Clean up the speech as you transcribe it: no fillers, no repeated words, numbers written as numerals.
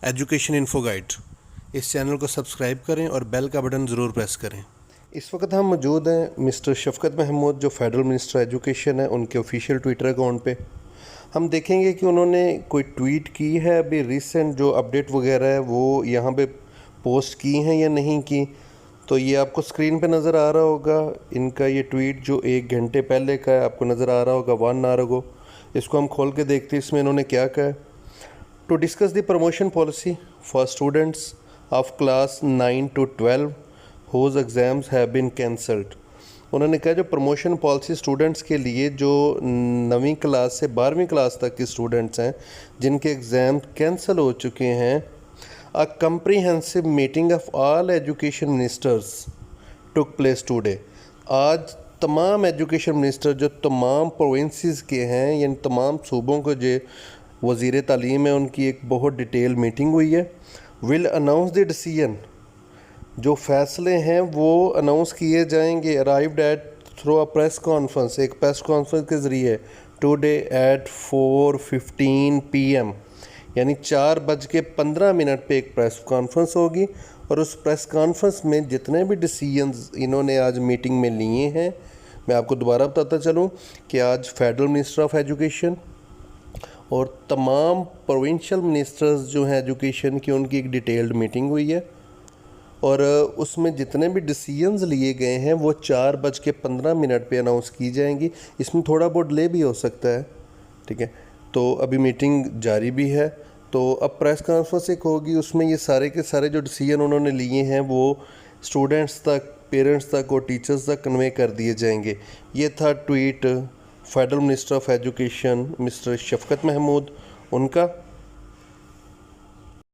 Education info guide. इस channel को subscribe करें और बेल का बटन ज़रूर प्रेस करें। इस वक्त हम मौजूद हैं मिस्टर शफकत महमूद, जो फेडरल मिनिस्टर एजुकेशन है, उनके ऑफिशियल ट्विटर अकाउंट पे। हम देखेंगे कि उन्होंने कोई ट्वीट की है अभी रिसेंट, जो अपडेट वगैरह है वो यहाँ पे पोस्ट की हैं या नहीं की। तो ये आपको स्क्रीन पे नज़र आ रहा होगा। इनका ये ट्वीट जो 1 घंटे पहले का है आपको नज़र आ रहा होगा, 1 आवर अगो। इसको हम खोल के देखते हैं इसमें इन्होंने क्या कहा है। To discuss the promotion policy for students of class 9 to 12 whose exams have been cancelled। उन्होंने कहा जो प्रमोशन पॉलिसी स्टूडेंट्स के लिए जो 9वीं क्लास से 12वीं क्लास तक के स्टूडेंट्स हैं जिनके एग्ज़ाम कैंसिल हो चुके हैं, a comprehensive meeting of all education ministers took place today. आज तमाम एजुकेशन मिनिस्टर जो तमाम प्रोविंसेस के हैं, यानी तमाम सूबों को जो वज़ीर तालीम है, उनकी एक बहुत डिटेल मीटिंग हुई है। विल अनाउंस द डिसीजन, जो फ़ैसले हैं वो अनाउंस किए जाएंगे। Arrived at through a press conference, एक प्रेस कॉन्फ्रेंस के ज़रिए, टुडे एट 4:15 PM, यानी 4:15 पे एक प्रेस कॉन्फ्रेंस होगी। और उस प्रेस कॉन्फ्रेंस में जितने भी डिसीजंस इन्होंने आज मीटिंग में लिए हैं, मैं आपको दोबारा बताता चलूँ कि आज फेडरल मिनिस्टर ऑफ एजुकेशन और तमाम प्रोविंशियल मिनिस्टर्स जो हैं एजुकेशन की, उनकी एक डिटेल्ड मीटिंग हुई है। और उसमें जितने भी डिसीजंस लिए गए हैं वो 4:15 पे अनाउंस की जाएंगी। इसमें थोड़ा बहुत डिले भी हो सकता है, ठीक है। तो अभी मीटिंग जारी भी है। तो अब प्रेस कॉन्फ्रेंस एक होगी, उसमें ये सारे के सारे जो डिसीजन उन्होंने लिए हैं वो स्टूडेंट्स तक, पेरेंट्स तक और टीचर्स तक कन्वे कर दिए जाएंगे। ये था tweet federal minister of education mister Shafqat Mahmood उनका।